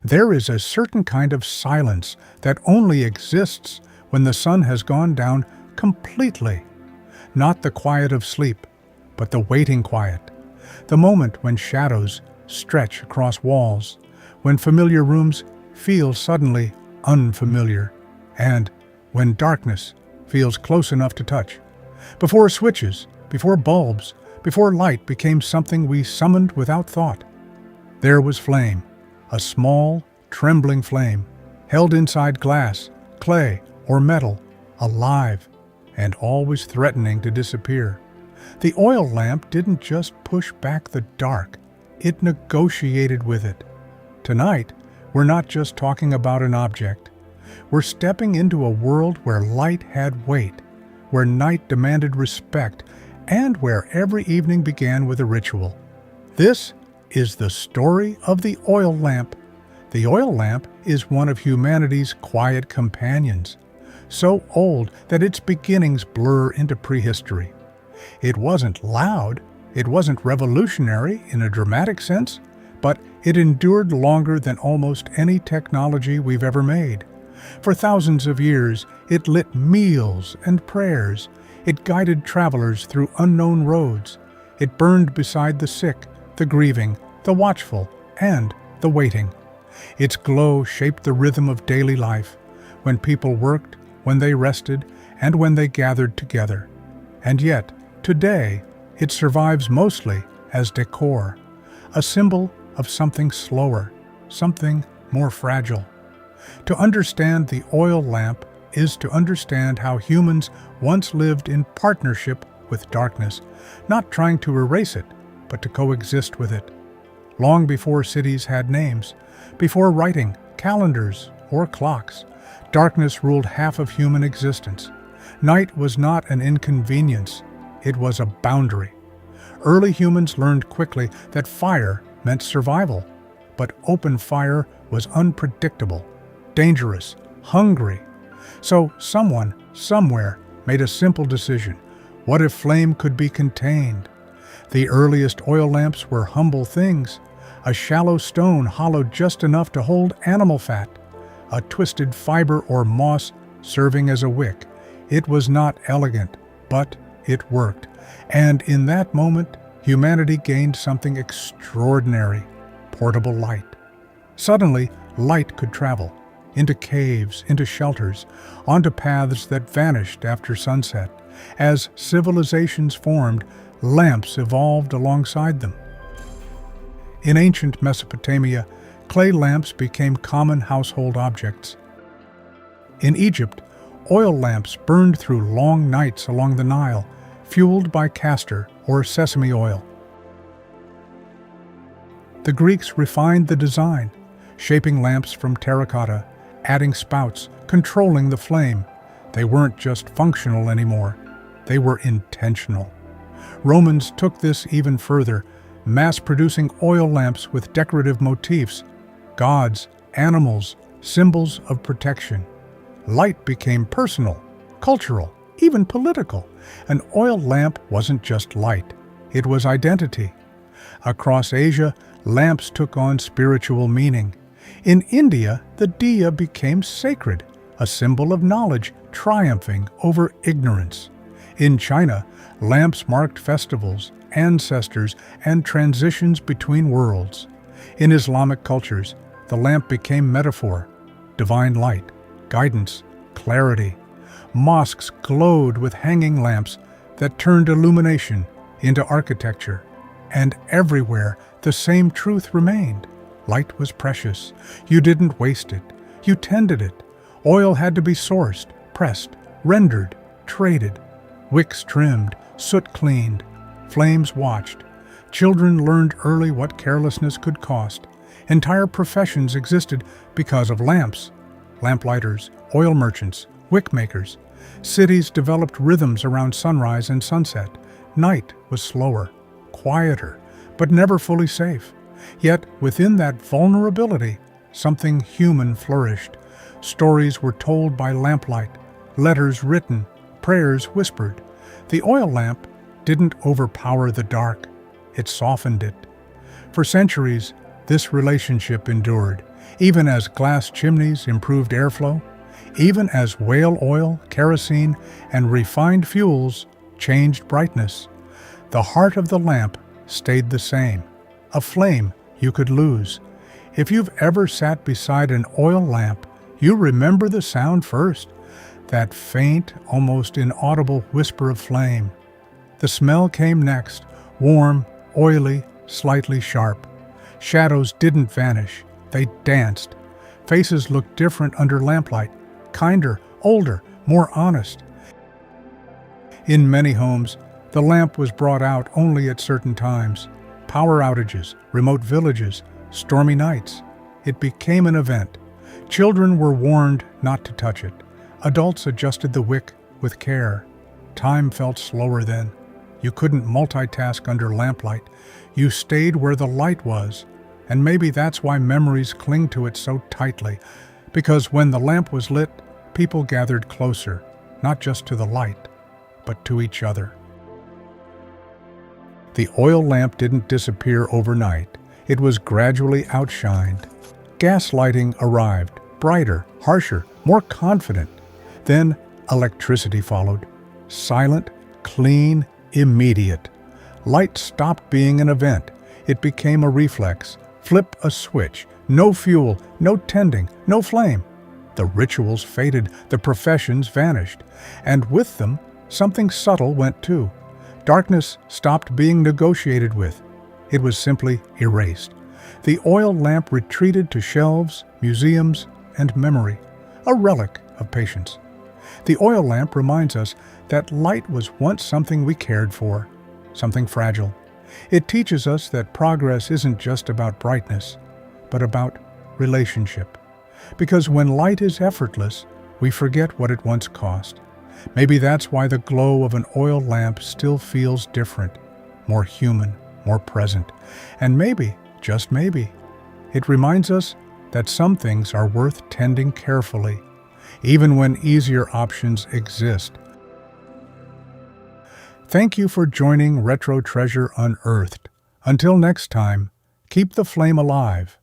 There is a certain kind of silence that only exists when the sun has gone down completely. Not the quiet of sleep, but the waiting quiet. The moment when shadows stretch across walls, when familiar rooms feel suddenly unfamiliar, and when darkness feels close enough to touch. Before switches, before bulbs, before light became something we summoned without thought. There was flame, a small, trembling flame, held inside glass, clay, or metal, alive, and always threatening to disappear. The oil lamp didn't just push back the dark, it negotiated with it. Tonight, we're not just talking about an object. We're stepping into a world where light had weight, where night demanded respect, and where every evening began with a ritual. This is the story of the oil lamp. The oil lamp is one of humanity's quiet companions, so old that its beginnings blur into prehistory. It wasn't loud, it wasn't revolutionary in a dramatic sense, but it endured longer than almost any technology we've ever made. For thousands of years, it lit meals and prayers. It guided travelers through unknown roads. It burned beside the sick, the grieving, the watchful, and the waiting. Its glow shaped the rhythm of daily life, when people worked, when they rested, and when they gathered together. And yet, today, it survives mostly as decor, a symbol of something slower, something more fragile. To understand the oil lamp is to understand how humans once lived in partnership with darkness, not trying to erase it, but to coexist with it. Long before cities had names, before writing, calendars, or clocks, darkness ruled half of human existence. Night was not an inconvenience, it was a boundary. Early humans learned quickly that fire meant survival, but open fire was unpredictable, dangerous, hungry. So someone, somewhere, made a simple decision. What if flame could be contained? The earliest oil lamps were humble things. A shallow stone hollowed just enough to hold animal fat, a twisted fiber or moss serving as a wick. It was not elegant, but it worked. And in that moment, humanity gained something extraordinary: portable light. Suddenly, light could travel into caves, into shelters, onto paths that vanished after sunset. As civilizations formed, lamps evolved alongside them. In ancient Mesopotamia, clay lamps became common household objects. In Egypt, oil lamps burned through long nights along the Nile, fueled by castor or sesame oil. The Greeks refined the design, shaping lamps from terracotta, adding spouts, controlling the flame. They weren't just functional anymore, they were intentional. Romans took this even further, mass-producing oil lamps with decorative motifs, gods, animals, symbols of protection. Light became personal, cultural, even political. An oil lamp wasn't just light, it was identity. Across Asia, lamps took on spiritual meaning. In India, the diya became sacred, a symbol of knowledge triumphing over ignorance. In China, lamps marked festivals, ancestors, and transitions between worlds. In Islamic cultures, the lamp became metaphor, divine light, guidance, clarity. Mosques glowed with hanging lamps that turned illumination into architecture. And everywhere, the same truth remained. Light was precious. You didn't waste it. You tended it. Oil had to be sourced, pressed, rendered, traded. Wicks trimmed, soot cleaned, flames watched. Children learned early what carelessness could cost. Entire professions existed because of lamps. Lamplighters, oil merchants, wick makers. Cities developed rhythms around sunrise and sunset. Night was slower, quieter, but never fully safe. Yet within that vulnerability, something human flourished. Stories were told by lamplight, letters written, prayers whispered. The oil lamp didn't overpower the dark, it softened it. For centuries, this relationship endured. Even as glass chimneys improved airflow, even as whale oil, kerosene, and refined fuels changed brightness, the heart of the lamp stayed the same, a flame you could lose. If you've ever sat beside an oil lamp, you remember the sound first, that faint, almost inaudible whisper of flame. The smell came next, warm, oily, slightly sharp. Shadows didn't vanish, they danced. Faces looked different under lamplight, kinder, older, more honest. In many homes, the lamp was brought out only at certain times. Power outages, remote villages, stormy nights. It became an event. Children were warned not to touch it. Adults adjusted the wick with care. Time felt slower then. You couldn't multitask under lamplight. You stayed where the light was. And maybe that's why memories cling to it so tightly. Because when the lamp was lit, people gathered closer, not just to the light, but to each other. The oil lamp didn't disappear overnight. It was gradually outshined. Gaslighting arrived, brighter, harsher, more confident. Then electricity followed. Silent, clean, immediate. Light stopped being an event. It became a reflex. Flip a switch. No fuel, no tending, no flame. The rituals faded, the professions vanished. And with them, something subtle went too. Darkness stopped being negotiated with. It was simply erased. The oil lamp retreated to shelves, museums, and memory, a relic of patience. The oil lamp reminds us that light was once something we cared for, something fragile. It teaches us that progress isn't just about brightness, but about relationship. Because when light is effortless, we forget what it once cost. Maybe that's why the glow of an oil lamp still feels different, more human, more present. And maybe, just maybe, it reminds us that some things are worth tending carefully, even when easier options exist. Thank you for joining Retro Treasure Unearthed. Until next time, keep the flame alive